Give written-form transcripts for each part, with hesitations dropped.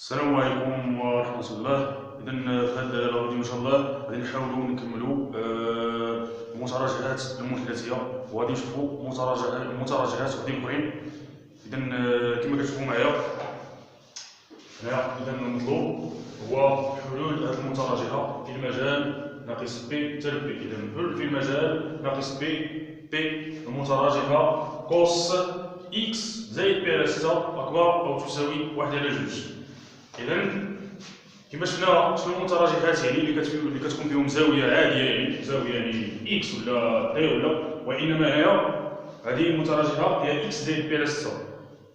السلام عليكم ورحمة الله. إذا في هذا الفيديو إن شاء الله غادي نحاولوا نكملوا المتراجعات المثلثية، وغادي نشوفوا متراجعات وحدين أخرين. إذا كما كتشوفوا معايا هنا، إذا المطلوب هو حلول هذه المتراجعة في المجال ناقص بي تل بي. إذا حل في المجال ناقص بي المتراجعة كوس إكس زائد بي على 6 أكبر أو تساوي 1 على 2. إذا كما شفنا شنو المتراجعات يعني اللي كتكون فيهم زاوية عادية، يعني زاوية يعني إكس ولا بي ولا، وإنما هي هذه المتراجعة هي إكس زائد بي على 6،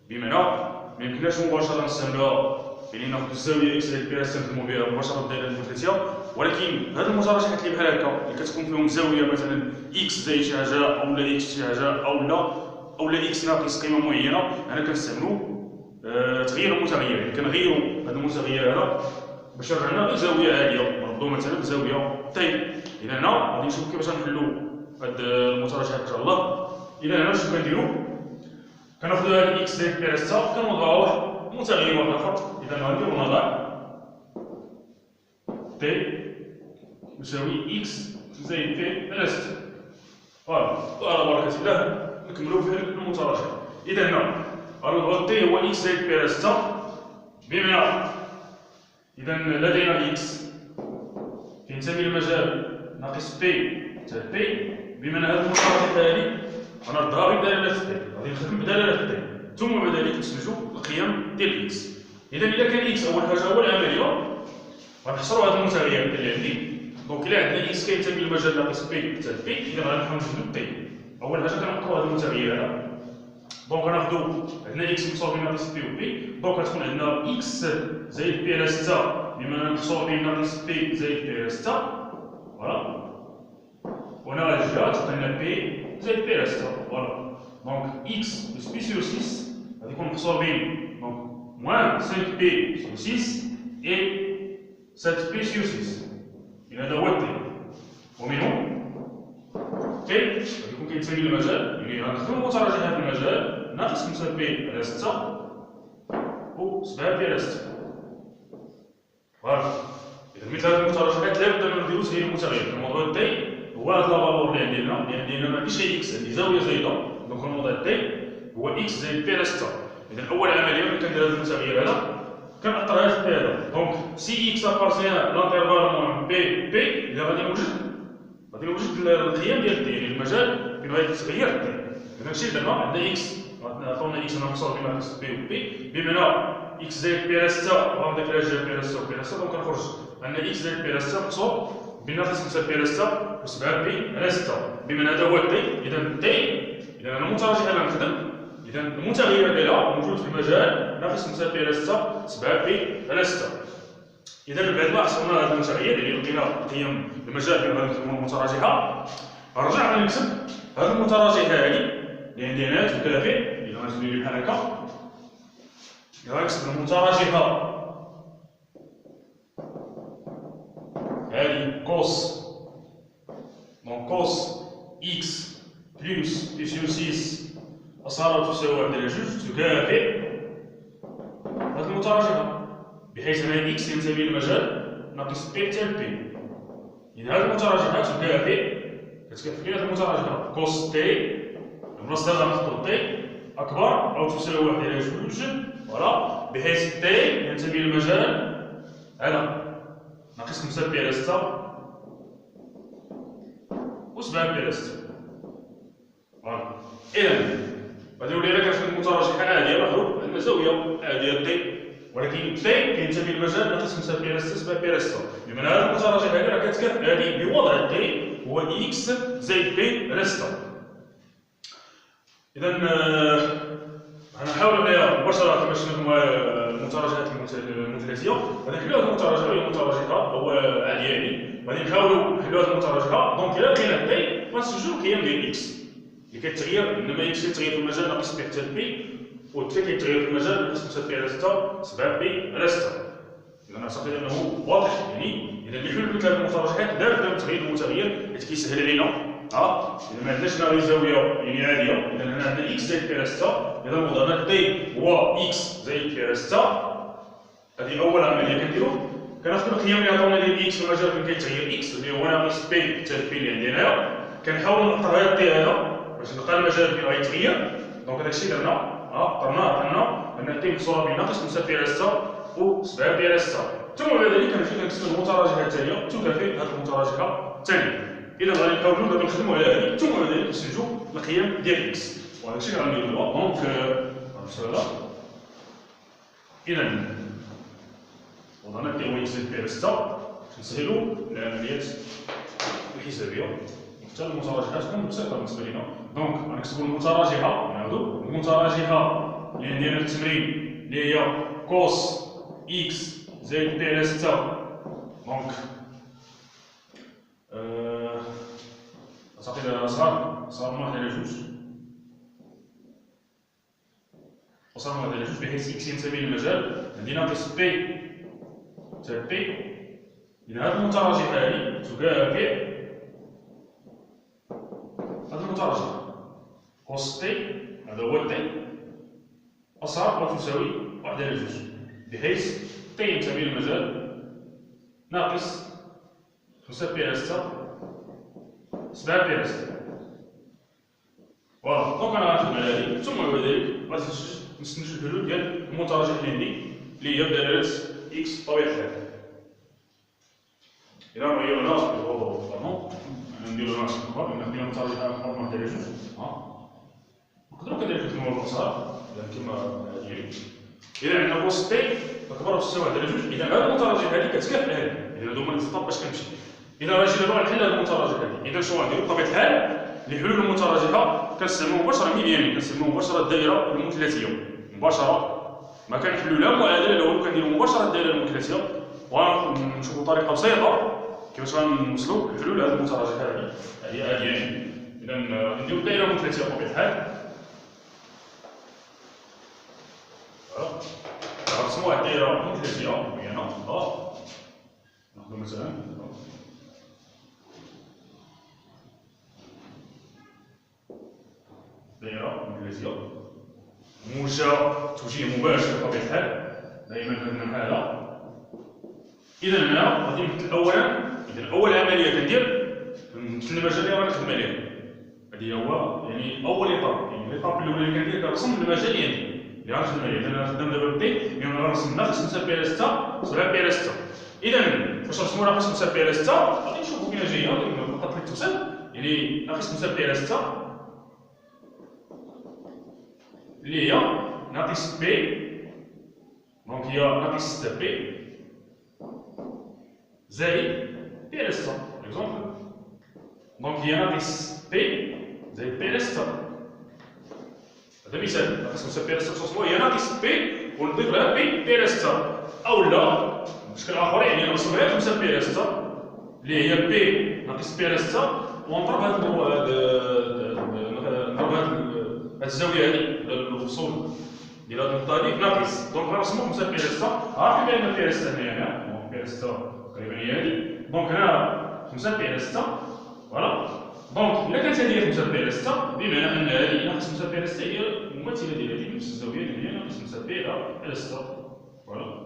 بمعنى ميمكنناش مباشرة نستعملوها يعني ناخذ الزاوية إكس زائد بي على 6 نخدمو بها مباشرة بالدائرة المثلثية، ولكن هاد المتراجعات اللي بحال هكا اللي كتكون فيهم زاوية مثلا إكس زائد شي حاجة أولا إكس شي حاجة أولا إكس ناقص قيمة معينة، هنا كنستعملو تغيير المتغير. يعني كنغيروا هذا المتغير هذا باش يرجعنا غير زاويه عاليه، نردو مثلا بزاويه طيب. اذا هنا غادي نشوفوا كيفاش نحلوا هاد المتراجعات ان شاء الله. اذا هنا شنو كنديروا؟ كناخذوا هاد اكس زائد بي على 6 كنوضعوا واحد متغير واحد اخر. اذا غادي نضع تي يساوي اكس زائد بي على 6. فوالا وعلى بركه الله نكملوا في المتراجع. اذا هنا غنضغط تي هو اكس زائد بي على 6، بمعنى إذا لدينا إكس ينتمي للمجال ناقص بي تاع بي، بمعنى هذه المتراجعة هذه غنردها بدلالة بي، غادي نخدم بدلالة بي، ثم بعد ذلك نستنتجوا القيم ديال إكس. إذا إلا كان إكس أول حاجة هو العملية غنحصروا هذا المتغير اللي عندي. دونك إلا عندنا إكس كينتمي للمجال ناقص بي تاع بي، إذا غنحاولوا نجبدوا بي. أول حاجة كنحطوا هذا المتغير هذا، دونك غناخدو عندنا اكس محصور بين ناقص بي و بي، دونك غتكون عندنا اكس زائد بي على 6 بما محصور بين ناقص بي زائد بي على 6. فوالا وهنا غتجي تبقى لنا بي زائد بي على 6. فوالا دونك اكس بلس بي سور 6 غادي يكون محصور بين دونك موان 5 بي سور 6 اي 7 بي سور 6. إذا هذا هو التي، ومنه تي غادي يكون كينتمي للمجال، يعني غنخدمو المتراجعة في المجال ناقص 5 بي على 6 و 7 بي على 6. فوالا إذا مثل هاد المتراجعات لابد من نديرو تغيير المتغير. كنوضعو تي هو هاد لافالور اللي عندنا، اللي عندنا ماشي غير إكس، عندي زاوية زايدة، دونك كنوضع تي هو إكس زائد بي على 6. إذا أول عملية ملي كندير هاد المتغير هذا كنأثر في بي هذا، دونك سي إكس أبارتيان لانترفال موان بي، إذا غادي نوجد القيم ديال تي، يعني المجال فين غادي يتغير تي. إذا ماشي دابا عندنا إكس، عطاونا إكس أنا محصور بين ناقص بي و بي، بمعنى إكس زائد بي على 6 غنضيف لها جهة بي على 6 و بي على 6، دونك كنخرج عندنا إكس زائد بي على 6 محصور بين ناقص 5 بي على 6 و 7 بي على 6، بمعنى هذا هو تي. إذا تي إذا أنا المتراجع اللي غنخدم، إذا المتغير ديالها موجود في المجال ناقص 5 بي على 6 7 بي على 6. إذا بعد ما حصلنا هذا المتغير اللي لقينا قيم المجال اللي غادي نخدمو المتراجعة، رجعنا نكتب هذه المتراجعة هذه اللي عندي هنا تكافئ. إذا غندير بحال هكا، إذا غنكتب المتراجعة هذه كوس، دونك كوس إكس بلس بي سور 6 أصغر تساوي 1 على 2 تكافئ هذه المتراجعة، بحيث أن إكس ينتمي للمجال ناقص بي تاع بي. إذا هذه المتراجعة تكافئ كتكافئ هذه المتراجعة كوس تي، بلاصة هذا غنحطو تي أكبر أو تساوي 1 على 2، فوالا، بحيث تي ينتمي للمجال هذا ناقص 5 بي على 6 و 7 بي على 6. فوالا إذا غادي نولي لك كنخدم متراجعة عادية، لاحظوا عندنا زاوية عادية تي، ولكن تي كينتمي للمجال ناقص 5 بي على 6 7 بي على 6، بمعنى هذه المتراجعة هذه راه كتكافئ هذه بوضع تي هو إكس زائد بي على 6. إذا غنحاولوا هنايا مباشرة باش نفهموا المتراجعات المثلثية. غادي نحلوا هذه المتراجعة، وهي متراجعة هو عادية يعني، غادي نحاولوا نحلوا هذه المتراجعة. دونك إلا لقينا تي غنستنتجوا القيم ديال إكس اللي كيتغير، إنما إكس كيتغير في المجال ناقص بي حتى بي، و تي كيتغير في المجال ناقص 5 بي على 6 7 بي على 6. إذا أعتقد أنه واضح يعني. إذا اللي يحل مثل هذه المتراجعات لابد من تغيير المتغير حيت كيسهل علينا. إذا ما عندناش هنا غير زاوية يعني عادية، إذا هنا عندنا إكس زائد بي على 6، إذا وضعنا تي هو إكس زائد بي على 6، هذه أول عملية كنديرو، كناخدو القيم اللي عطاونا ديال إكس في المجال فين كيتغير إكس اللي هو ناقص بي تال بي اللي عندي هنايا، كنحاول نقطر هاد البي هذا باش نلقى المجال فين غيتغير. دونك هداكشي درنا عطانا أن البي مكسورة بناقص 5 بي على 6 و 7 بي على 6. ثم بعد ذلك كنمشيو كنكتبو المتراجعة الثانية تكافئ هاد المتراجعة الثانية. إذا غادي نحاولو دابا نخدمو على هادي، ثم بعد ذلك نستنتجو القيم ديال إكس، وهادشي اللي غنديرو دابا. دونك غنمشيو هذا. إذا وضعنا بي هو إكس بي على 6 باش نسهلو العمليات الحسابية. حتى المتراجعات تكون بسيطة بالنسبة لينا. دونك غنكتبو المتراجعة، نعاودو المتراجعة اللي عندنا في التمرين اللي هي كوس إكس زائد بي على 6. دونك صافي صار من 1 على 2 وصار من 1 على 2 بحيث إكس ينتمي للمجال عندي ناقص بي تاع بي. إذا هاد المتراجعة هادي تكافئ هاد المتراجعة كوس بي، هذا هو بي، أصغر وتساوي 1 على 2 بحيث بي ينتمي للمجال ناقص 5 بي على 6 7 بي على 6. فوالا دونك أنا غنخدم على هادي، ثم بعد ذلك غادي نستنتج الحلول ديال المتراجعة اللي عندي اللي هي بدلالة إكس بطبيعة الحال. إذا هي هنا بارون نديرو نفس الخطوة، نديرو المتراجعة نحط 1 على 2 نقدرو كذلك نكتبو المسار كيما هادي. إذا عندنا كوس بي أكبر تساوي 1 على 2، إذا هاد المتراجعة هادي كتكافئ هادي. إذا هادو هما الخطاب باش كنمشي. إذا غنجي دابا نحل هاد المتراجعة هادي، إذا شنو غنديرو بطبيعة الحال لحلول المتراجعة كنستعملو مباشرة ميديانين، كنستعملو مباشرة الدائرة المثلثية مباشرة، ما كنحلو لا معادلة لا والو، كنديرو مباشرة الدائرة المثلثية ونشوفو طريقة بسيطة كيفاش غنوصلو لحلول هاد المتراجعة هادي. هادي يعني إذا نديرو الدائرة المثلثية بطبيعة الحال. غنرسمو واحد الدائرة مثلثية معينة. ناخدو مثلا دائرة مثلثية موجهة توجيه مباشر بطبيعة الحال، دائما هاد الحالة. إذا هنا غادي نمثل أولا، إذا أول عملية كندير نمثل المجال اللي غنخدم عليه. هادي هو يعني أول إيطاب، يعني الإيطاب الأولى اللي كندير كنرسم المجال اللي غنخدم عليه. إذا أنا خدام دابا بي، يعني غنرسم ناقص 5 بي على 6 7 بي على 6. إذا فاش نرسمو ناقص 5 بي على 6 غادي نشوفو فين جاية، فقط اللي توصل يعني ناقص 5 بي على 6 اللي هي ناقص بي، دونك هي ناقص 6 بي زائد بي على 6 باغ اكزومبل. دونك هي ناقص بي زائد بي على 6. هذا مثال ناقص 5 بي على 6 هي ناقص بي ونضيف لها بي على 6، أو لا بشكل آخر يعني نرسم غير 5 بي على 6 اللي هي بي ناقص بي على 6 ونضرب هاد الزاوية هادي الفصول ديال هاد النقطة هادي ناقص. دونك غنرسمو 5 بي على 6، عارفين بأن بي على 6 هنا، دونك بي على 6 تقريبا هي هادي. دونك هنا 5 بي على 6 فوالا. دونك إلا كانت هادي 5 بي على 6 بمعنى أن هادي ناقص 5 بي على 6 هي المماثلة ديال هادي بنفس الزاوية اللي هي ناقص 5 بي على 6 فوالا.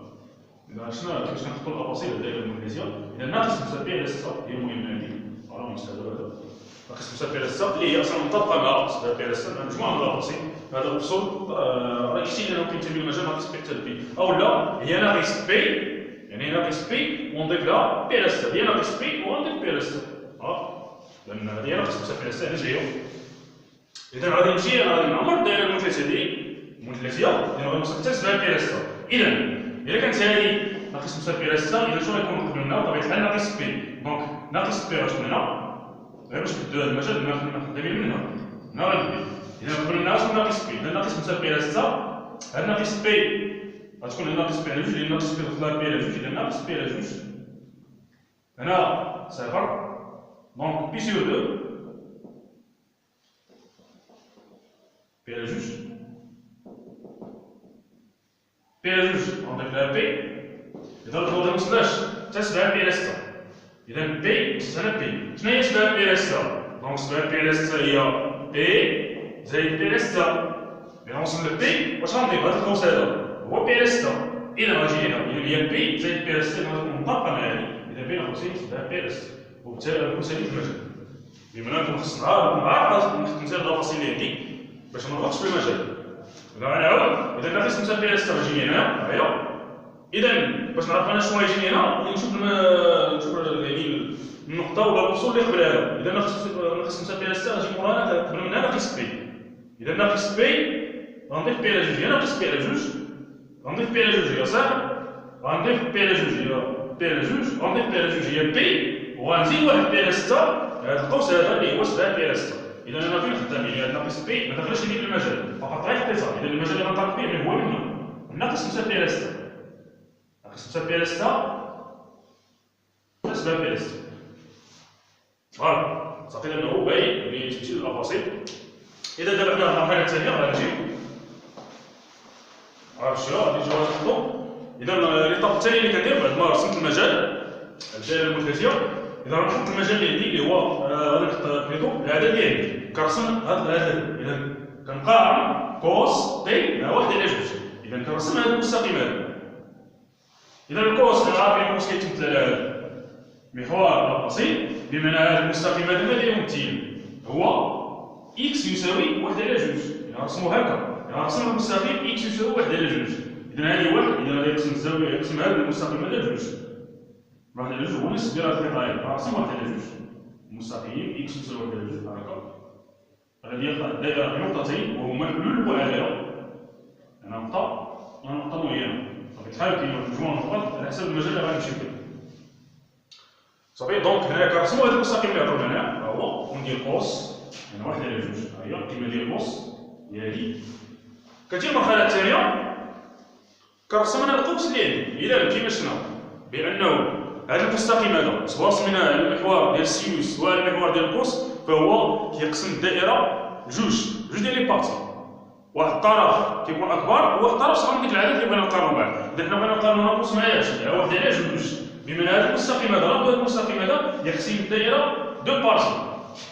إذا شنو كيفاش كنحطو الأباصيل الدائرة المثلثية؟ إذا ناقص 5 بي على 6 هي المهمة هادي فوالا نستعملو هذا ناقص 5 بي على 6 اللي هي أصلا مطابقة مع 7 بي على 6 مجموعة من الأباصيل. هذا الأصول رئيسي لأنه كينتمي للمجال ناقص بي حتى بي، أو لا هي ناقص بي يعني ناقص بي ونضيف لها بي على 6، هي ناقص بي ونضيف بي على 6 لأن هذه ناقص 5 بي على 6 هنا جاية. إذا غادي نمشي غادي نعمر الدائرة المثلثية المثلثية إذا غادي نوصل حتى 7 بي على 6. إذا إلا كانت هذه ناقص 5 بي على 6 إذا شنو غيكون قبل لنا بطبيعة الحال ناقص بي. دونك ناقص بي غتكون هنا غير باش نبداو هذا المجال خدامين من هنا هنا غنبدا. إذا قبل لنا شنو ناقص بي؟ إذا ناقص 5 بي على 6 هاد ناقص بي غتكون ناقص بي على 2 لأن ناقص بي ضفنا بي على 2 إذا ناقص بي على 2 هنا صفر. دونك بي سور 2 بي على 2 بي على 2 نضيف لها بي. إذا ما وصلناش حتى 7 بي على 6 إذا بي وصلنا بي. شنو هي 7 بي على 6؟ دونك 7 بي على 6 هي بي زائد بي على 6. إذا وصلنا لبي واش غنضيف؟ هاد القوس هذا هو بي على 6 اذا غادي هنا اذا هي بي زائد بي اس تي غتكون منطبقه مع هذه، اذا بين قوسين تبدا بي اس تي، وبالتالي غنكون سالي في المجال. بما انكم خص نعرف نختار لافاصيل اللي عندي باش ما نغلطش في المجال. اذا غنعاود اذا ناقص 5 بي اس تي غيجيني هنا هاهي. اذا باش نعرف انا شنو غيجيني هنا غادي نشوف يعني النقطه ولا الوصول اللي قبل هذا. اذا ناقص 5 بي اس تي غادي موراها قبل منها ناقص بي. اذا ناقص بي غنضيف بي على جوج، هنا ناقص بي على جوج غنضيف بي على جوج هي صح، غنضيف بي على جوج هي بي على جوج، غنضيف بي على جوج هي بي، وغنزيد واحد بي على 6 هذا القوس هذا اللي هو 7 بي على 6. اذا انا فين خدام يعني ناقص بي ما دخلش لي في المجال فقط غير اختصار. اذا المجال اللي غنطلق فيه من هو منه ناقص 5 بي على 6 ناقص 5 بي على 6 7 بي على 6. فوالا صافي انه باين اللي تمشي للافاصيل. اذا دابا حنا المرحله الثانيه غنجيو عرفتي غادي نجيو نخدمو. اذا ليطاب الثاني اللي كندير بعد ما رسمت المجال الدائره المثلثيه، اذا غنحط المجال اللي عندي اللي هو غادي نحط بليتو العدد ديالي كنرسم هذا العدد. اذا كنقارن كوس تي مع 1 على 2. اذا كنرسم هذا المستقيم هذا. اذا الكوس حنا عارفين الكوس كيتمثل على هذا محور البسيط، بمعنى هذا المستقيم هذا ماذا يمثل؟ هو اكس يساوي 1 على 2. اذا نرسمو هكا غنرسم المستقيم اكس يساوي 1 على 2. اذا هذه 1 اذا غادي يقسم الزاويه يقسم هذا المستقيم على 2. 1 على 2 هو نصف ديال هذه القطعه، غنرسم 1 على 2 المستقيم اكس يساوي 1 على 2 هكا. غادي يقطع الدائره بنقطتين وهما حلول وعلامه، هنا نقطه وهنا نقطه معينه. بطبيعه الحال كاين مجموعه النقط على حسب المجال اللي غنمشيو فيه. صافي دونك هنايا كنرسمو هذا المستقيم اللي عطاو لنا ها هو وندير قوس يعني 1 على 2. ها هي القيمه ديال القوس هي هذه. كتجي المرحله الثانيه كنرسم انا القوس اللي عندي. اذا كيما شفنا بانه هذا المستقيم هذا سواء سميناه المحور ديال السينوس سواء المحور ديال القوس فهو كيقسم الدائره جوج ديال لي بارتي. واحد الطرف كيكون اكبر وواحد الطرف صغر من ديك العدد اللي بغينا نقارنو معاه. اذا حنا بغينا نقارنو القوس مع 1 على 2 بما هذا المستقيم هذا راه المستقيم هذا يقسم الدائره دو بارتي.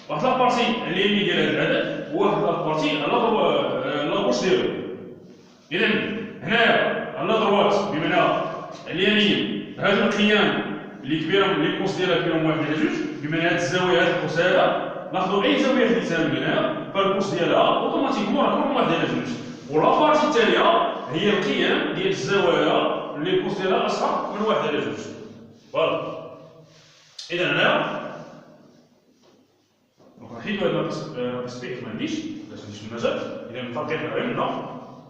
واحد لابارتي على اليمين ديال هذا العدد وواحد لابارتي على لابوش ديالو. اذا هنايا على دروات بمعنى اليمين هذه القيام اللي كبيره اللي القوس ديالها كبيره من 1 على 2 بمعنى هذه الزاويه هذا القوس هذا ناخذوا اي زاويه خديتها من هنا فالقوس ديالها اوتوماتيكمون راه كل 1 على 2. والابارتي الثانيه هي القيام ديال الزوايا اللي القوس ديالها اصغر من 1 على 2. فوالا اذا هنايا نحيدو هذا ناقص بي ما عنديش باش نمشي في المجال. اذا الترقيق غير منا.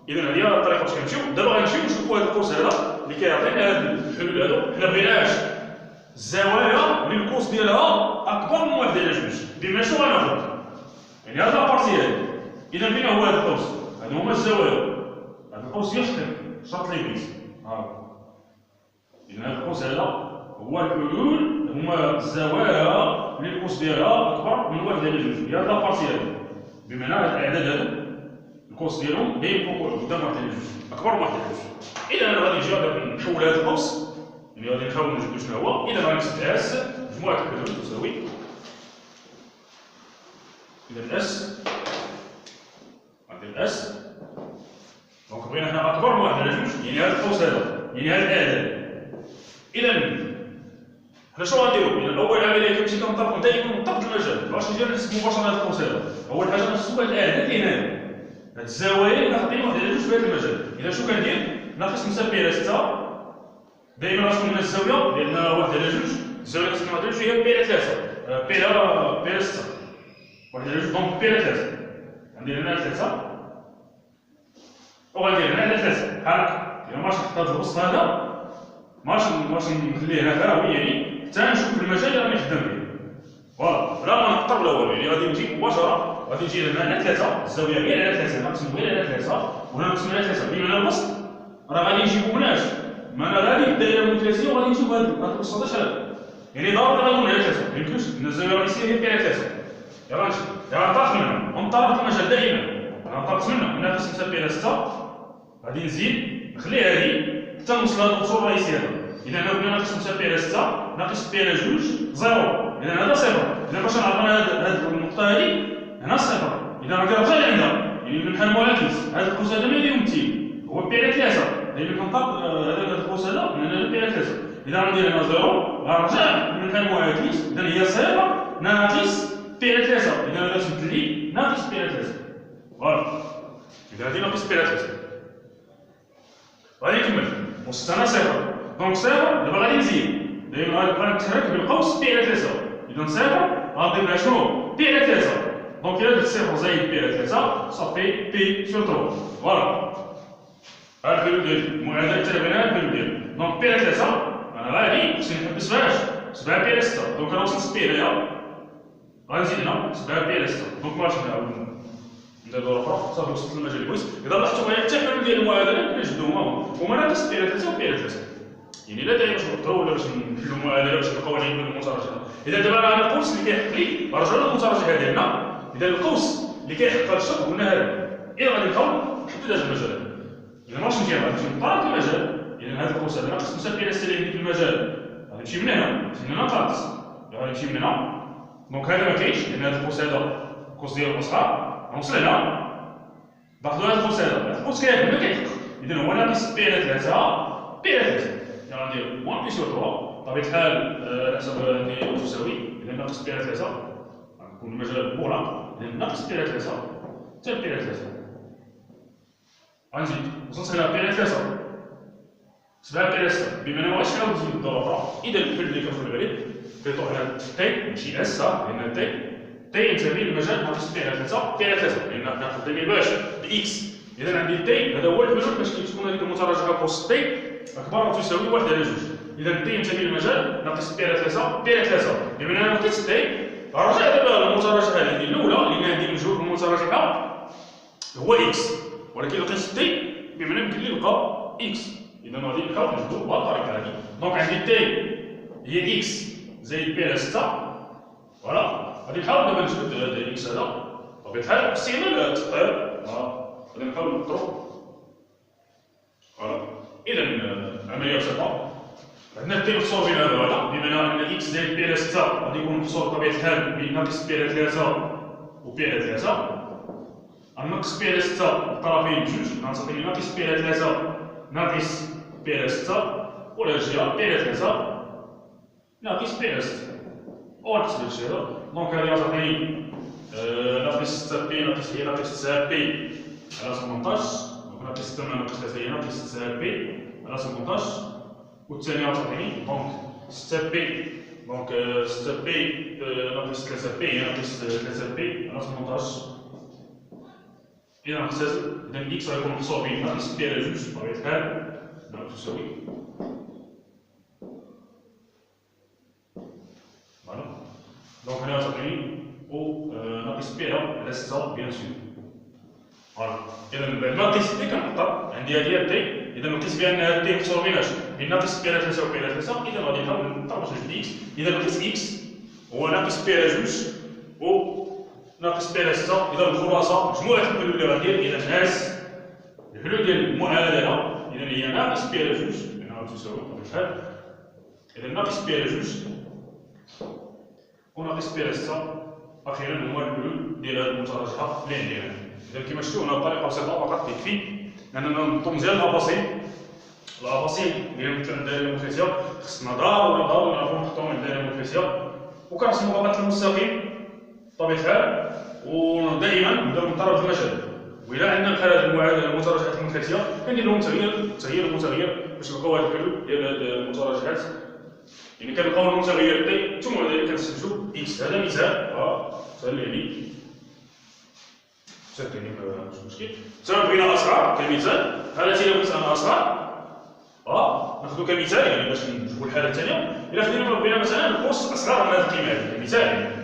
اذا هذه الطريقه باش كنمشيو. دابا غنمشيو نشوفوا هذا القوس هذا اللي كيعطينا هاد الحلول هادو. حنا بغيناش الزوايا اللي القوس ديالها اكبر من 1 على 2 بما شنو غناخذ يعني هاد لابارتي هادي. اذا فين هو هذا القوس؟ هادو هما الزوايا. هذا القوس يخدم شرط ليبيز ها. اذا هذا القوس هذا هو الحلول هما الزوايا اللي القوس ديالها اكبر من 1 على 2 هي هاد لابارتي هادي. بمعنى هاد الاعداد هادو القوس ديالهم جاي فوق قدام 1 على 2 اكبر من 1 على 2. اذا انا غادي نجي غادي نحول هذا القوس يعني غادي نحاول نجبدو شنو هو. اذا غادي نكتب اس مجموعه الحلول تساوي اذا الاس غندير اس دونك بغينا هنا اكبر من 1 على 2 يعني هذا القوس هذا يعني هذا الاعداد. اذا حنا شنو غنديرو؟ اذا اول عمليه كنمشي كنطبق دائما منطبق المجال باش نجي نحسب مباشره هذا القوس هذا. اول حاجه نحسبوا هاد الاعداد اللي هنا هاد الزوايا اللي كنعطيو 1 على 2 في هذا المجال. اذا شنو كندير؟ ناقص 5 بي على 6 دائما غتكون لنا الزاويه ديالنا 1 على 2 الزاويه اللي خصنا نعطيو هي بي على 3 بي على 6 1 على 2 دونك بي على 3 غندير هنا 3 وغندير هنا على 3 بحال هكا. الا ماش نحط هذا الوسط هذا ماش نخليه هكا يعني حتى نشوف المجال اللي راني خدام فيه. فوالا بلا ما نقطر الاول يعني غادي نجي مباشره غادي نجي هنا على 3 الزاويه غير على 3 نقسم غير على 3 وهنا نقسم على 3 بمعنى الوسط راه غادي نجيبو مناش ما انا غادي الدائره المثلثيه وغادي نشوف هاد الوسط هذا يعني ضروري غنكون على 3 ما يمكنش ان الزاويه الرئيسيه هي على 3. يلا نمشي يلا نطرق منها ونطرق المجال دائما غنطرق منها ناقص 5 بي على 6 غادي نزيد نخلي هذه حتى نوصل لهذا الوصول الرئيسي هذا. اذا هنا بغينا ناقص 5 بي على 6 ناقص بي على 2 0. اذا هذا صفر. اذا باش نعرفنا هذه النقطه هذه هنا صفر. اذا غادي نرجع لعندها يعني من بحال المعاكس هذا القوس هذا ملي يمثل هو بي على 3 دائما كنطبق هذا اذا عندي هنا 0 غنرجع من المعادلات، اذا هي 0 ناقص بي على 3، اذا هذا تمثل لي ناقص بي على 3. فوالا اذا هذه ناقص بي على 3. غادي نكمل وسط انا 0، دونك 0 دابا غادي نزيد دايما غادي نتحرك بالقوس بي على 3، اذا 0 غنضيف لها شنو؟ بي على 3. دونك الا درت 0 زائد بي على 3 صافي بي سور 3. فوالا هذا الحلول ديالي، المعادله التابعه الحلول ديالي. دونك بي على 3 انا غادي خصني نحبس فاش 7 بي على 6، دونك انا وصلت بي هنايا غنزيد هنا 7 بي على 6، دونك ماغاديش نعاود ندير دوره اخرى صافي وصلت للمجال الكويس. اذا لاحظتوا معايا حتى الحلول ديال المعادله كنجبدوهم هما ناقص بي على 3 و بي على 3، يعني لا داعي باش نضربوا ولا باش نحلوا معادله باش القوانين من المتراجعه. اذا دابا انا القوس اللي كيحق لي رجعوا للمتراجعه ديالنا، اذا القوس اللي كيحق هذا الشرط قلنا هذا، اذا غادي نحاول نحدد هذا المجال. اذا ماغاديش نمشي غادي نمشي لطرف المجال، اذا هذا القوس هذا ناقص مسافه الى السالب في المجال، غادي نمشي من هنا من هنا ناقص، غادي نمشي من هنا، دونك هذا ما كاينش لان هذا القوس هذا القوس ديالو الاصغر، غنوصل هنا باخذ هذا القوس هذا، القوس كيحق ما كيحق، اذا هو ناقص بي على 3 بي على 3، يعني غندير موان بي سور 3 بطبيعه الحال على حسب هذه تساوي، اذا ناقص بي على 3 غنكون المجال مغلق، اذا ناقص بي على 3 حتى بي على 3 غنزيد وصلت هنا بي على 3 7 بي على 6، بما انا مابغيتش نعاود نزيد الدوره اخرى. اذا الحل اللي كنخرج عليه كيطلع على تي ماشي اس، لان تي ينتمي للمجال ناقص بي على 3 بي على 3، لان ناخذ دليل مباشر باكس، اذا عندي تي هذا هو الحلول باش تكون هذيك المتراجعه قوس تي اكبر او تساوي 1 على 2، اذا تي ينتمي للمجال ناقص بي على 3 بي على 3، بما انا لقيت تي رجع دابا المتراجعه هذه الاولى لان عندي مجهول المتراجعه هو اكس، ولكن لقيت تي بما انا يمكن لي نلقى اكس، اذا غادي نحاول نجبدو بهذه الطريقه هذه. دونك عندي تي هي اكس زائد بي على 6، فوالا غادي نحاول دابا نجبد هذا اكس هذا بطبيعه الحال باستعمال التقرير، غادي نحاول نضرب، فوالا. اذا العمليه بسيطه، عندنا تي محصور بين هذا وهذا، بما ان اكس زائد بي على 6 غادي يكون محصور بطبيعه الحال بين ناقص بي على 3 و بي على 3، الناقص بي على 6 الطرفين بجوج غنعطيني ناقص بي على 3 ناقص بي على 6، ولا الجهه بي على 3 ناقص بي على 6، ونحسب هادشي هذا. دونك هذه غتعطيني ناقص 6 بي ناقص هي ناقص 9 بي على 18، دونك ناقص 6 ناقص 3 هي ناقص 9 بي على 18، والثانيه غتعطيني دونك 6 بي، دونك 6 بي ناقص 3 بي هي ناقص 3 بي على 18. إذا نختزل، إذا إكس غيكون محصور بين ناقص بي على 2 بطبيعة الحال تساوي، فوالا. دونك هنا غتعطيني و ناقص بي على 6 بيان سور، فوالا. إذا بعد ما لقيت بي كنحطها عندي هذه التي، إذا لقيت بأن هذا التي محصور بين ناقص بي على 3 و بي على 3، إذا غادي نحاول نضرب في إكس، إذا لقيت إكس هو ناقص بي على 2 و ناقص بي على 6، اذا الخلاصه مجموعه الحلول اللي غندير اذا ناقص الحلول ديال المعادله، اذا هي ناقص بي على 2 لانها تساوي بطبيعه الحال، اذا ناقص بي على 2 وناقص بي على 6 اخيرا هما الحلول ديال هذه المتراجعه اللي عندنا. اذا كما شفتوا هنا بطريقه بسيطه فقط يكفي اننا ننظم مزيان الافاصيل ديال الدائره المنفصله، خصنا ضروري نعرفوا نحطوهم عند الدائره المنفصله، وكنرسموا خط المستقيم بطبيعه الحال، ودائما نبداو من طرف المجال، والى عندنا بحال هذه المعادله المتراجعات المنفصله كندير لهم تغيير المتغير باش نلقاو هذه الحلول ديال المتراجعات، يعني كنلقاو المتغير تي ثم بعد ذلك كنستنتجوا اكس. هذا مثال سهل يعني سهل يعني ماشي مشكل، سواء بغينا اصغر كمثال، هذا تي بغيت انا اصغر ناخذو كمثال يعني باش نشوفوا الحاله الثانيه، الا بغينا مثلا القوس اصغر من هذه القيمه هذه كمثال يعني.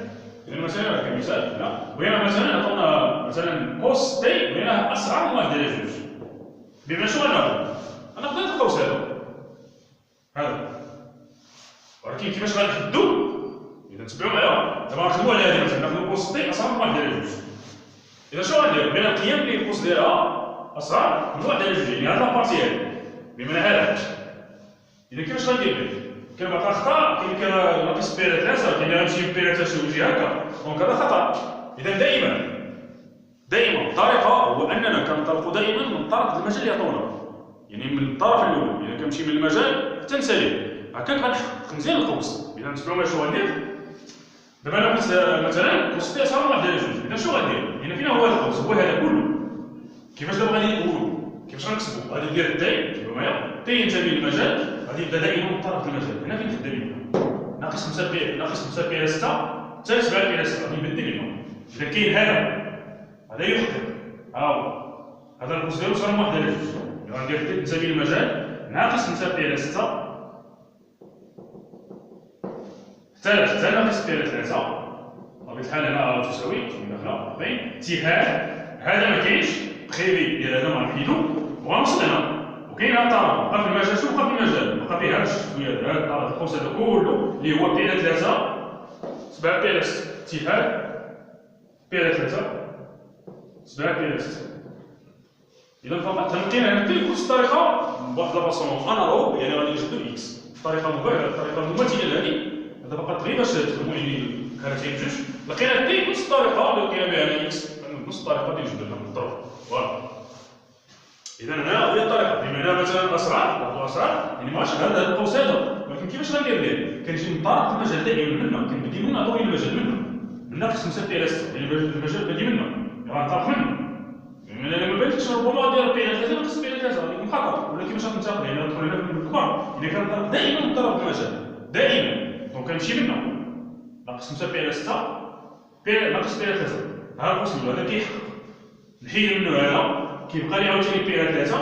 إذا مثلا كمثال بغينا مثلا عطونا مثلا قوس تي بغيناه أصغر من 1 على 2، بما شنو غناخذ؟ غناخذ هذا القوس هذا، ولكن كيفاش غنحدو؟ إذا تبعوا معايا دابا غنخدموا على هذه مثلا ناخذ قوس تي أصغر من 1 على 2، إذا شنو غندير؟ بغينا القيم اللي القوس ديالها أصغر من 1 على 2، يعني هذا لابارتي هذه بما هذا، إذا كيفاش غندير؟ كنبقى خطا كاين ناقص بي على 3 كاين غنمشي بي على 3 وجهه هكا، دونك هذا خطا. اذا دائما الطريقه هو اننا كننطلقوا دائما من طرف المجال اللي عطونا، يعني من الطرف الاول، اذا كنمشي من المجال حتى نسالي هكاك غنحقق مزيان القوس. اذا نتبعوا شنو غندير دابا. انا قلت مثلا قوس تي اصغر من 1 على 2. اذا شنو غندير هنا؟ فين هو هذا القوس؟ هو هذا كله. كيفاش دابا غادي نقولوا؟ كيفاش غنكتبوا؟ غادي ندير تي، تبعوا معايا، تي ينتمي للمجال، غادي يبدا دائما من طرف المجال. هنا فين تبدا منها؟ ناقص 5 بي، ناقص 5 بي على 6 حتى 7 بي على 6 غادي يبدا منها. اذا كاين هذا يخطئ. ها هو هذا القوس ديالو صار 1 على 2. غندير تي ينتمي للمجال ناقص 5 بي على 6 حتى ناقص بي على 3. بطبيعة الحال هنا تساوي هنا باين هذا ما كاينش بريفي ديال هذا ما نحيدو وغنوصل هنا. وكاين هذا الطرف بقى في المجال. شنو بقى في المجال؟ بقى فيه هذا شويه هذا الطرف القوس هذا كله اللي هو بي على 3 7 بي على 6 بي على 3 7 بي على 6. اذا فقط تمكن هنا في نفس الطريقه بواحد لاباسون انالوج، يعني غادي نجبدو اكس بطريقه مباشره، الطريقه المماثله لهذه. هذا فقط غير باش تفهموا لي كانتين بجوج. لقينا تي بنفس الطريقه اللي لقينا بها انا اكس بنفس الطريقه اللي نجبدها من الطرف. فوالا. اذا هنا هي الطريقه. بما مثلا الاسرار يعني ماشي هذا القوس هذا، ولكن كيفاش غندير ليه؟ كنجي من طرف المجال دائما منه، كنبدي من ضوء المجال منه من ناقص 5 بي على 6، يعني المجال بادي منه غنطرف منه. انا ما بانتش ربما غادي بي على 3 ناقص بي على 3 غادي يكون خطا، ولا كيفاش غنتاقل؟ يعني ندخل هنا في الكبار اذا كان الطرف دائما من طرف المجال دائما، دونك كنمشي منه ناقص 5 بي على 6 بي ناقص بي على 3. ها القوس الاول هذا كيحقق. نحيد منه هذا كيبقى لي عاوتاني بي على 3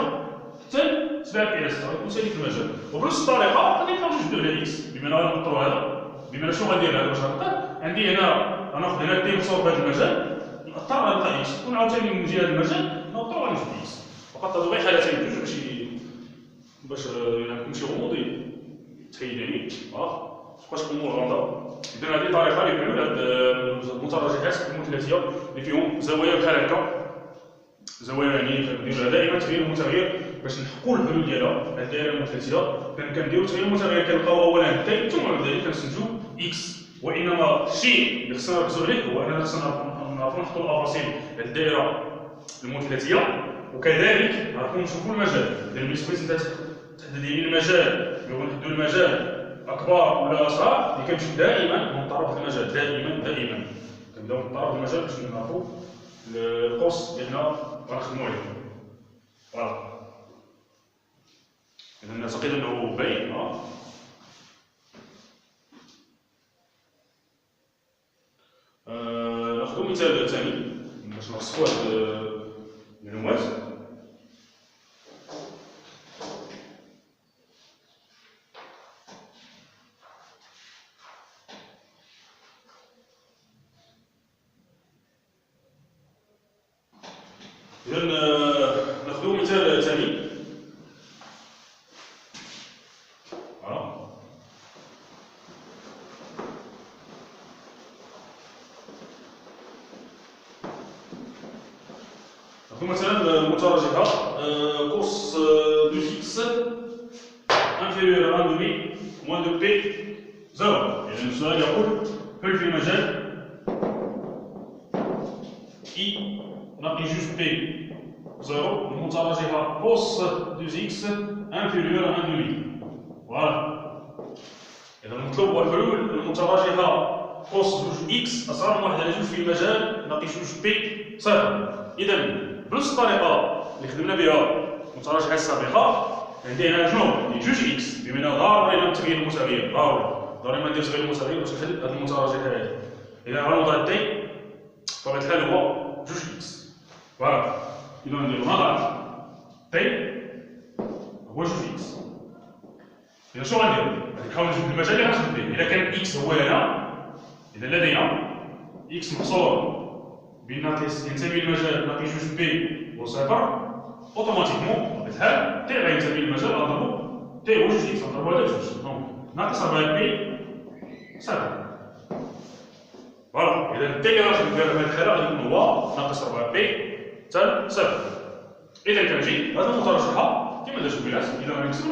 حتى 7 بي على 6 غيكون سالي في المجال. وبنفس الطريقه غادي نبقاو نجبدو على اكس. بما انا غنقطرو هذا، بما انا شنو غندير هذا باش نقطر؟ عندي هنا غناخذ هنا تي مصور بهذا المجال نقطر غنلقى اكس، ونعاوتاني من جهه المجال نقطرو غنجبد اكس. فقط هادو غير حالتين بجوج باش الا كنت شي غموض تخيلني مابقاش امور غامضه. اذا هذه طريقه اللي كنعملوا هاد المتراجعات المثلثيه اللي فيهم زوايا بحال هكا، زوايا يعني كنديروا دائما تغيير متغير باش نحققوا الحلول ديالها. هاد الدائره المثلثيه كنديروا تغيير متغير كنلقاو اولا تي ثم بعد ذلك كنستنتجوا اكس. وانما الشيء اللي خصنا نركزوا عليه هو اننا خصنا نعرفوا نحطوا الافاصيل هاد الدائره المثلثيه، وكذلك نعرفوا نشوفوا المجال. اذا بالنسبه انت تحدد لي المجال، لو نحددوا المجال اكبر ولا اصغر اللي كنمشي دائما من طرف المجال. دائما كنبداو من طرف المجال باش نعرفوا القوس اللي حنا غنخدموا عليه. فوالا. اذا نعتقد انه باين. ناخذ مثال ثاني باش نرسخوا هاد المعلومات. إذا ناخذ مثال ثاني. ناخذ مثلا المتراجعة cos 2x inférieur à 1/2 moins 2p 0. يعني السؤال يقول هل في مجال I نقي جوج بي 0 المتراجعة cos 2x inférieur à 1/2. فوالا. إذا المطلوب هو الحلول المتراجعة cos جوج x أصغر من 1 على 2 في المجال نقي جوج بي 0. إذا بنفس الطريقة اللي خدمنا بها المتراجعة السابقة عندي هنا شنو؟ عندي جوج اكس، بما أن ضروري نتغير المتغير، ضروري ما ندير تغيير المتغير باش نحدد هذه المتراجعة هذه. إذا غنوضع تي بطبيعة الحال هو جوج اكس. فوالا. إذا نديرو نضع تي هو جوج اكس. إذا شنو غندير؟ غادي نحاول نجبد المجال اللي غنخدم فيه. إذا كان اكس هو هنا، إذا لدينا اكس محصور بناقص ينتمي للمجال ناقص جوج بي وصفر، اوتوماتيكمون بطبيعة الحال تي غينتمي للمجال غنضربو تي هو جوج اكس غنضربو على جوج، دونك ناقص 4 بي صفر. فوالا. إذا تي اللي غنخدم فيها في هذه الحالة غادي يكون هو ناقص 4 بي حتى صفر. إذا كنجي هذه المتراجعة كما درت البنات، إذا غنكتب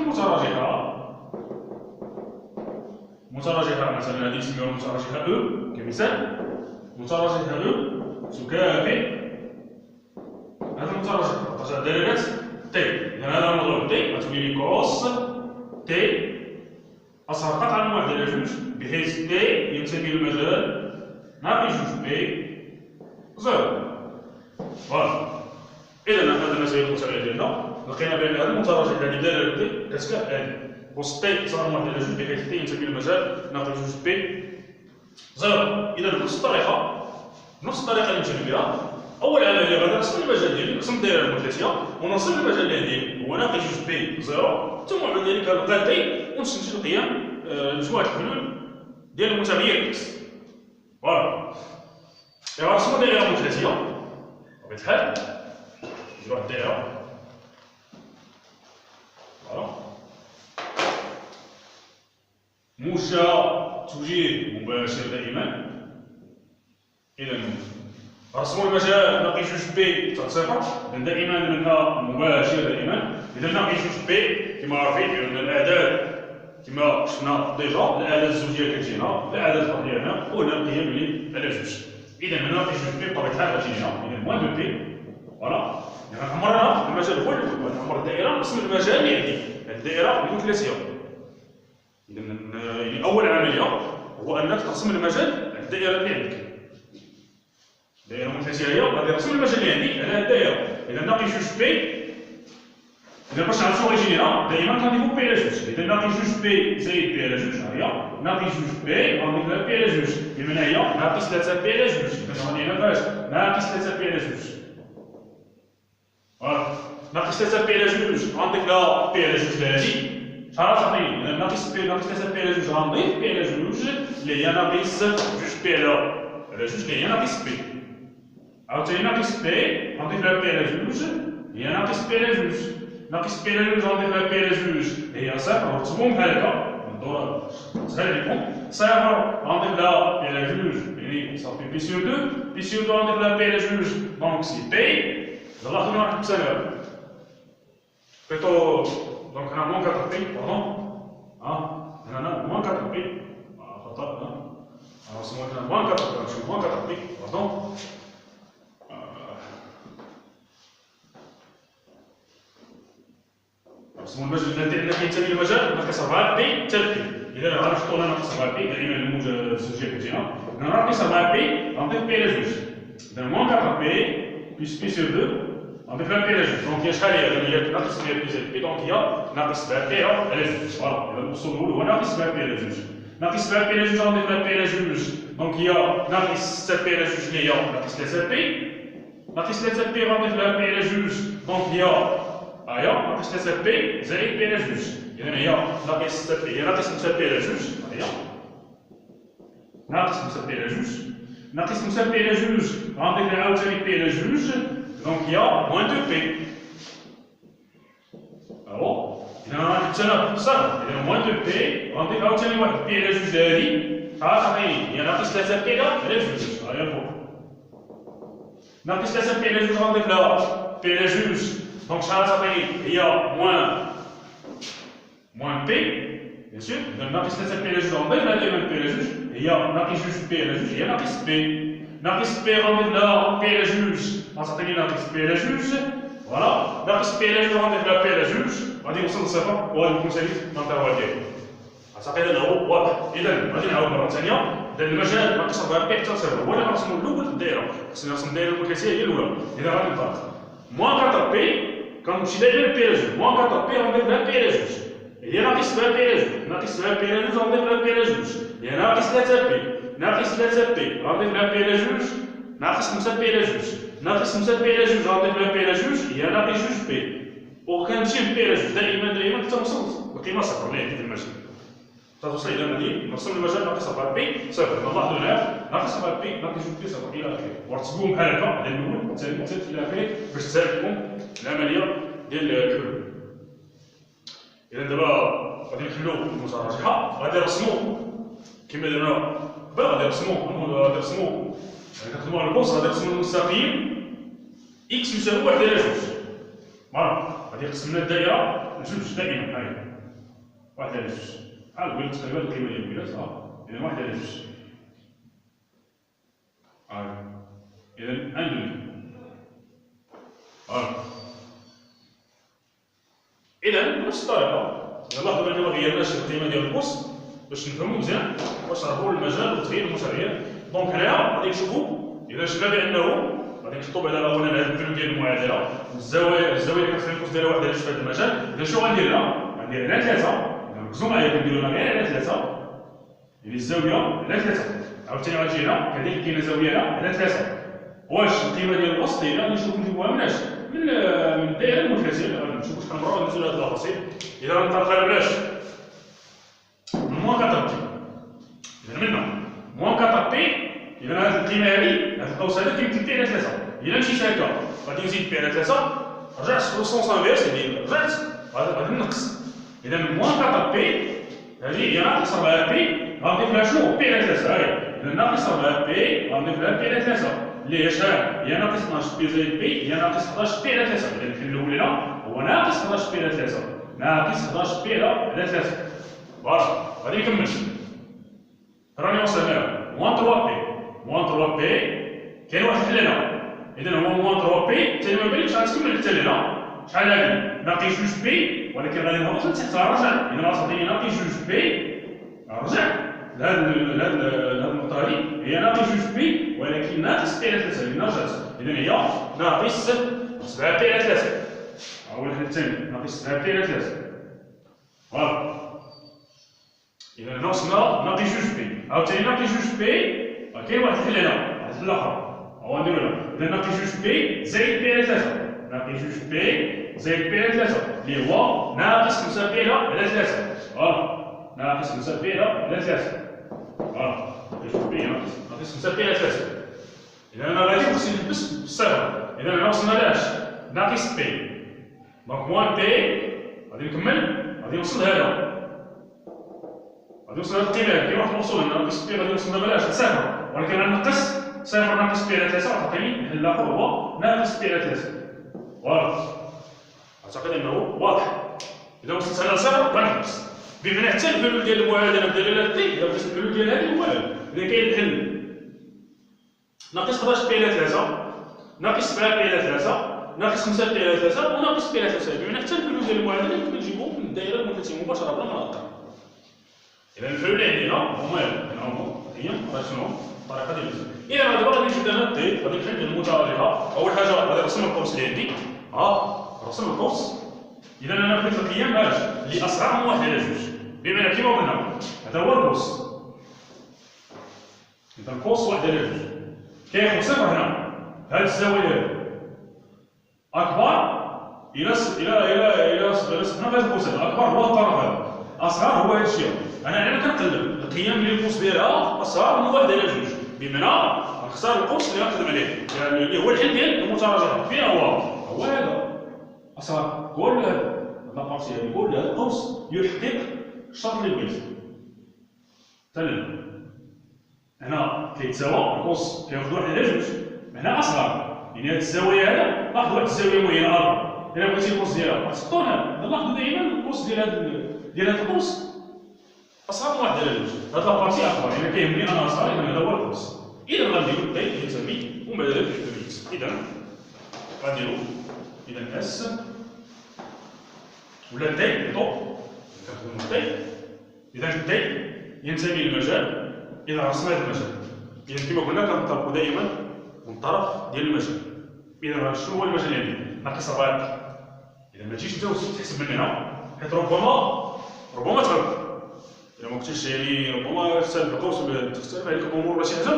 المتراجعة مثلا هذه نسميوها المتراجعة أو كمثال. متراجعة أو تكافئ هذا المتراجعة ترجع الدلالات تي. إذا هذا الموضوع تي غتولي لي كوس تي أصغر صار قطعا من 1 إلى 2 بحيث A ينتمي للمجال ناقص 2 B 0. فوالا. إذا هذا المسائل المتابعة ديالنا لقينا بأن هذا المتراجع الذي دال D كتكافئ هذه. وسط T صار من 1 إلى 2 بحيث T ينتمي للمجال ناقص 2 B 0. إذا بنفس الطريقة اللي مشينا بها أول عملية غادي نرسم المجال ديالي نرسم الدائرة المثلثية ونرسم المجال اللي عندي هو ناقص 2 بي 0 ثم بعد ذلك نلقى تي ونستنتج القيم مجموعة الحلول ديال المتغير إكس. فوالا. إذا رسمنا دائرة مثلثية بطبيعة الحال نديرو واحد الدائرة. فوالا. موجهة توجيه مباشر دائما. إذا رسم المجال ناقص 2 بي تاع صفر، إذا دائما منها مباشر دائما. إذا ناقص 2 بي كما عارفين بأن الأعداد كما شفنا ديجا الأعداد الزوجية كتجينا، الأعداد الفردية هنا وهنا القيم اللي على جوج. إذا هنا ناقص 2 بي بطبيعة الحال غتجي هنا، إذا موان 2 بي. فوالا. إذا عمرنا المجال هو الأول، نعمر الدائرة نرسم المجال اللي عندي، الدائرة المثلثية. إذا يعني أول عملية هو أنك ترسم المجال الدائرة اللي عندك. الدائرة المثلثية هي غادي نرسم المجال اللي عندي على الدائرة. إذا ناقص 2 بي، إذا باش نعرفو أوريجينينا دائما كنضيفو بي على جوج. إذا ناقص 2 بي زائد بي على جوج ها هي ناقص 2 بي غنضيف لها بي على جوج، بمعنى هي ناقص 3 بي على جوج. إذا غادي هنا فاش ناقص 3 بي على جوج. فوالا. ناقص 3 بي على جوج غنضيف لها بي على جوج لهادي. شحال غتعطيني؟ إذا ناقص 3 بي على جوج غنضيف بي على جوج اللي هي ناقص 2 بي على جوج اللي هي ناقص بي. عاوتاني ناقص بي غنضيف لها بي على جوج هي ناقص بي على جوج. ناقص بي على جوج غنضيف لها بي على جوج هي صفر. ونكتبهم بحال هكا بالدورة سهل عليكم. صفر غنضيف لها بي على جوج يعني صافي بي سور 2. بي سور 2 غنضيف لها بي على جوج دونك سي بي. يلاه خدينا واحد المثال بيتو. دونك هنا موان 4 بي باردون. هنا موان 4 بي خطأ. نرسمو هنا موان 4 بي نمشيو موان 4 بي باردون. نرسمو المجال الذي عندنا كينتمي للمجال ناقص 4 بي حتى بي. إذا غادي نحطو هنا ناقص 4 بي دائما الموجة الزوجية كتجينا. هنا ناقص 4 بي غنضيف بي على جوج. إذا موان 4 بي بلس بي سور 2 غنضيف لها بي على جوج. دونك هي شحال هي؟ هي ناقص 4 بي زائد بي دونك هي ناقص 7 بي على جوج. فوالا. إذا الوصول الأول هو ناقص 7 بي على جوج. ناقص 7 بي على جوج غنضيف لها بي على جوج دونك هي ناقص 6 بي على جوج اللي هي ناقص 3 بي. ناقص 3 بي غنضيف لها بي على جوج دونك هي هي ناقص 3 بي زائد بي على جوج. إذا هي ناقص 6 بي هي ناقص 5 بي على جوج. هي ناقص 5 بي على جوج. ناقص 5 بي على جوج غنضيف لها عاوتاني بي على جوج دونك هي موان 2 بي. أهو. إذا غادي التناقض صافي. إذا موان 2 بي غنضيف عاوتاني واحد بي على جوج لهادي عاطيني هي ناقص 3 بي على جوج. ها هي الفوق. ناقص 3 بي على جوج غنضيف لها بي على جوج دونك شحال غتعطيني؟ هي موان بي بيان سور. إذا ناقص 3 بي على جوج غنضيف لها دايما بي على جوج هي ناقص 2 بي على جوج هي ناقص بي. ناقص بي غنضيف لها بي على جوج غتعطيني ناقص بي على جوج. فوالا. ناقص بي على جوج غنضيف لها بي على جوج غادي نوصل لصفر وغادي نكون ساليت الانترفال ديالي. أعتقد أنه واضح. إذا غادي نعاود مرة ثانية. إذا المجال ناقص 4 بي حتى صفر هو اللي غنرسمو الأول في الدائرة. خصني نرسم الدائرة المثلثية هي الأولى. إذا غادي نطلق موان 4 بي كنمشي دايما بي على جوج. موان 4 بي غنضيف لها بي على جوج هي ناقص 7 بي على جوج. ناقص 7 بي على جوج غنضيف لها بي على جوج هي ناقص 3 بي. ناقص 3 بي غنضيف لها بي على جوج ناقص 5 بي على جوج. ناقص 5 بي على جوج غنضيف لها بي على جوج هي ناقص 2 بي. وكنمشي بي على جوج دائما حتى نوصل القيمة صفر اللي عندي في المجال. توصل إلى غادي نرسم المجال ناقص 4 بي صفر. نلاحظوا هنا ناقص 4 بي ناقص 2 بي صفر إلى آخره. ورتبوهم بحال هكا على الأول الثاني الثالث إلى آخره باش تسهل لكم العملية ديال الحلول. إذا دابا غادي نحلو المتراجحة. غادي نرسمو كما درنا قبل. غادي نرسمو يعني كنخدمو على البوست. غادي نرسمو المستقيم إكس يساوي 1 على جوج. فوالا. غادي يقسم لنا الدائرة لجوج دائما. هاهي 1 على جوج. بحال قلت تقريبا القيمة ديال البلاد. إذا 1 على جوج. إذا 1 2. فوالا. إذا بنفس الطريقة إلا لاحظوا بأننا ما غيرناش القيمة ديال القوس باش نفهموا مزيان واش نعرفوا المجال وتغيير المشاريع. دونك هنايا غادي نشوفوا اذا شفنا بانه غادي نحطوا بعدا اولا هذا الفيلم ديال المعادله، الزاويه اللي كتخلي الكوس ديالها واحده في هذا المجال. اذا شنو غندير لها؟ غندير على 3، ركزوا معايا كنديروا لها غير على 3، يعني الزاويه على 3. عاوتاني غتجي هنا كذلك كاينه زاويه هنا على 3. واش القيمه ديال الوسط هي غادي نشوفوا نجيبوها مناش؟ من الدائره المنحسبه. نشوفوا شحال مره غندوزو لهاد التفاصيل. اذا غنطلقها بلاش من موان 4 بي، اذا منا موان 4 بي، اذا هاد القيمه هادي هاد القوس هذا كيمثل بي على 3. اذا مشيت هكا غادي نزيد بي على 3، رجعت في السونس انفيرس، يعني رجعت غادي نقص. اذا موان 4 بي هذه هي ناقص 4 بي، غنضيف لها شنو؟ بي على 3. اذا ناقص 4 بي غنضيف لها بي على 3 اللي هي شحال؟ هي ناقص 12 بي زائد بي هي ناقص 11 بي على 3. اذا الحل الاول هنا هو ناقص 11 بي على 3، ناقص 11 بي على 3. فوالا غادي نكمل. راني وصل هنا موان 3 بي، موان 3 بي كاين واحد الحل هنا. اذا هو موان 3 بي حتى ما بالكش غتكمل حتى لهنا. شحال هادي؟ ناقص 2 بي، ولكن غادي نهبط لتحت غنرجع. اذا غتعطيني ناقص 2 بي نرجع لهاد النقطة هادي هي ناقص 2 بي ولكن ناقص بي على 3 لأن رجعت. إذا هي ناقص 7 بي على 3. هو الحل الثاني ناقص 7 بي على 3. فوالا. إذا هنا وصلنا ناقص 2 بي. عاوتاني ناقص 2 بي كاين واحد الحل هنا، واحد الحل آخر. هو نديرو هنا. إذا ناقص 2 بي زائد بي على 3. ناقص 2 بي زائد بي على 3 اللي هو ناقص 5 بي على 3. فوالا. ناقص 5 بي على 3. فوالا. ناقص 5 بي على 3. إذا أنا غادي خصني نلبس بالصفر. إذا أنا وصلنا لاش؟ ناقص بي. دونك موان بي غادي نكمل، غادي نوصل لهذا. غادي نوصل لهاد القيمة هادي، كاين واحد الوصول ناقص بي غادي نوصل بلاش لصفر، ولكن غنقص صفر ناقص بي على 3 غتعطيني الحل الآخر هو ناقص بي على 3. فوالا. أعتقد أنه واضح. إذا وصلت هنا لصفر غنحبس. بمعنى حتى الحلول ديال المعادله بدلاله دي الا بغيت الحلول ديال هذه هو اذا كاين الحل ناقص 11 بي على 3 ناقص 7 بي على 3 ناقص 5 بي على 3 وناقص بي على 3. بمعنى حتى الحلول ديال المعادله يمكن نجيبوهم من الدائره المنحسبه مباشره بلا ما نهضر. اذا الحلول اللي عندنا هما هي شنو؟ الطريقه ديال الجزم. اذا دابا غادي نجيب انا الدي غادي نحل المتراجعه. اول حاجه غادي نرسم القوس اللي عندي. رسم القوس. إذا أنا بغيت القيم باش اللي أصغر من 1 على 2. بمعنى كيما قلنا هذا هو القوس. إذا القوس 1 على 2 كياخذ صفر هنا. هذه الزاوية هذه أكبر إلى صفنا في هذا القوس هذا. أكبر هو الطرف هذا، أصغر هو هذا الشيء. أنا كنقلب القيم اللي القوس ديالها أصغر من 1 على 2. بمعنى نختار القوس اللي غنخدم عليه، يعني اللي هو الحل ديال المتراجعة. فين هو هذا أصغر. كل هذا لابارتي هذه كل هذا القوس يحقق الشرط اللي بغيت. مثلا هنا كيتساوى القوس كياخذ 1 على 2، هنا أصغر، يعني هذه الزاوية هذا ناخذ واحد الزاوية معينة أكبر. إلا بغيتي القوس ديالها تحطو هنا، ناخذ دائما القوس ديال هذا القوس أصغر من 1 على 2. هذه لابارتي أكبر، يعني كيهمني أنا أصغر، إذا هذا هو القوس. إذا غنديرو الدي يسمي ومن بعد نحدو. إذا غنديرو اس ولا الدي بلوطو كنخدمو الدي. إذا الدي ينتمي للمجال. إذا رسمنا هذا المجال، إذا كما قلنا كنطلقو دائما من الطرف ديال المجال. إذا شنو هو المجال اللي عندي؟ ناقص 4 بي. إذا ما تجيش أنت تحسب من هنا، حيت ربما تغلط. إذا ما كنتيش يعني ربما يختلف القوس ولا تختلف عليك الأمور ولا شي حاجة،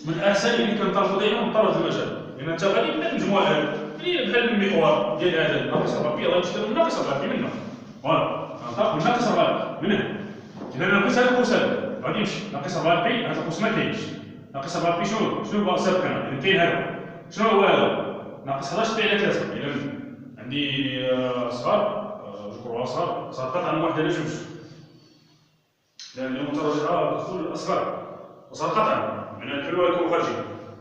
من الأحسن يعني كنطلقو دائما من طرف المجال. لأن أنت غادي تبدا المجموعة هذه بحال المحور ديال هذا ناقص 4 بي غادي تشتغل من ناقص 4 بي من هنا. فوالا غنطلق من ناقص 4 بي من هنا. إذا ناقص هذا القوس هذا غادي يمشي ناقص 4 بي. هذا القوس ما كاينش. ناقص 4 بي شنو هو سابق هنا؟ إذا كاين هذا شنو هو هذا؟ ناقص 11 بي على 3. إذا عندي صغار ذكروا صغار قطعا من 1 على 2. لأن المتراجعة تدخل الأصغر وصار قطعا من الحلول يكونوا خارجين.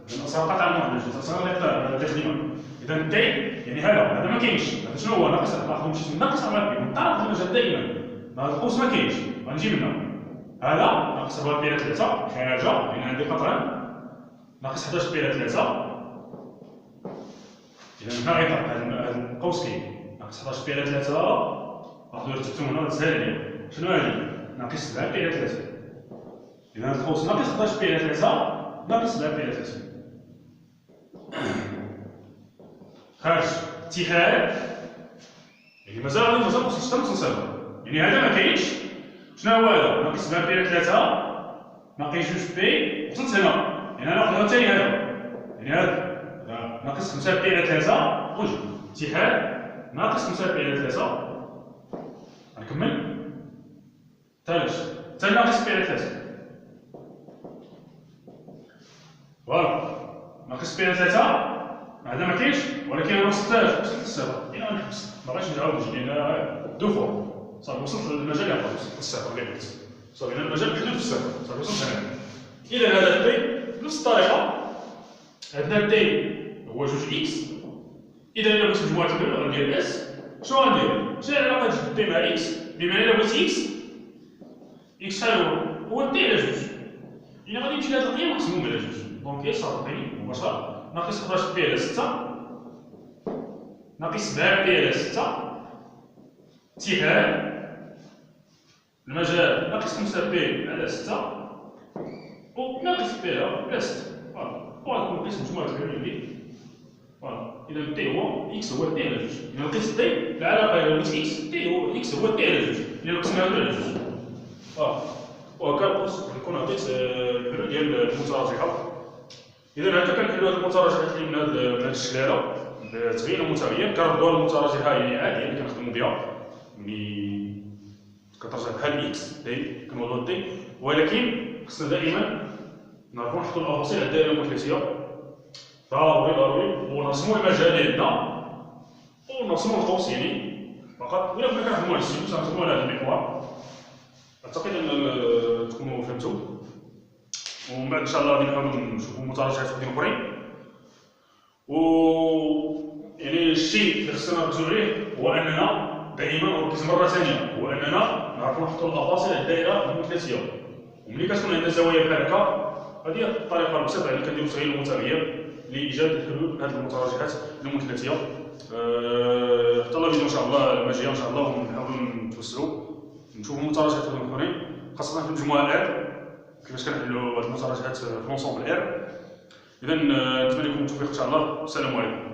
لأن صار قطعا من 1 على 2 صار التخديمة. إذا الدي يعني هذا ما كاينش. هذا شنو هو؟ ناقص ناقص 4 بي من طرف المجال دائما. هذا القوس ما كاينش، غنجي منه. هذا ناقص 4 بي على 3 حاجة، لأن عندي قطعا ناقص 11 بي على 3. إذا هنا غيطلق هذا القوس كاين ناقص 11 بي على 3. ناخذو رتبتهم هنا تسهل عليا. شنو هذه؟ ناقص 7 بي على 3. إذا هاد القوس ناقص 11 بي على 3 ناقص 7 بي على 3. خارج اتحاد يعني مازال ما وصلتش حتى لنص صفر، يعني هذا ما كاينش. شنو هو هذا؟ ناقص 7 بي على 3 ناقص 2 بي وصلت هنا، يعني انا ناخذ ثاني هذا، يعني هذا ناقص 5 بي على 3 وجه اتحاد ناقص 5 بي على 3. غنكمل ثالث حتى ناقص بي على 3. فوالا ناقص بي على 3 هذا ما كاينش، ولكن انا وصلت للصفر، يعني غنحبس ما بغيتش نعاود نجي لان دو فوا صافي وصلت للمجال اللي وصلت للصفر اللي قلت صافي، لان المجال محدود في الصفر صافي وصلت هنا. اذا هذا الدي بنفس الطريقه عندنا الدي هو جوج اكس. اذا الا بغيت مجموعه البلوغ ديال اس شنو غندير؟ شنو العلاقه ديال دي مع اكس؟ بما الا بغيت اكس اكس شحال هو دي على جوج، يعني غادي نمشي لهاد القيم نقسمهم على جوج، دونك يصافي مباشره ناقص 11 بي على 6 ناقص 7 بي على 6 اتحاد المجال ناقص 5 بي على 6 وناقص بي على 6. فوالا وغنكون نقيس مجموعة الحلول اللي فوالا. إذا الدي هو إكس هو دي على جوج، إذا نقيس الدي العلاقة إلا بغيت إكس دي هو إكس هو دي على جوج، إلا قسمنا هادو على جوج. وهكا نكون عطيت الحلول ديال المتراجحة. إذا هكا كنحلو هاد المتراجحات اللي من هاد الشكل هذا بتبيين متغير كنردوها للمتراجحة يعني عادية اللي كنخدمو بها، ملي كترجع بحال إكس دي كنوضعو دي، ولكن خصنا دائما نعرفو نحطو الأفاصيل على الدائرة المثلثية ضروري ونرسمو المجال اللي عندنا ونرسمو القوس يعني فقط. وإلا كنا كنخدمو على السينوس غنخدمو على هاد المحور. أعتقد أن تكونوا فهمتو، ومن بعد إن شاء الله غادي نحاولو نشوفو متراجعات وحدين أخرين. يعني الشيء اللي خصنا نركزو عليه هو أننا دائما ونركز مرة ثانية هو أننا نعرفو نحطو الأفاصيل على الدائرة المثلثية، وملي كتكون عندنا زوايا بحال هكا هذه هي الطريقة المبسطة اللي كنديرو تغيير المتغير لإيجاد الحلول لهاد المتراجحات المثلثية. حتى لا فيديو إن شاء الله المجاية إن شاء الله ونحاولو نتوسعو نشوفو متراجحات أخرين خاصة في المجموعة R كيفاش كنحلو هاد المتراجحات في لونسومبل R. إذا نتمنى لكم التوفيق إن شاء الله. السلام عليكم.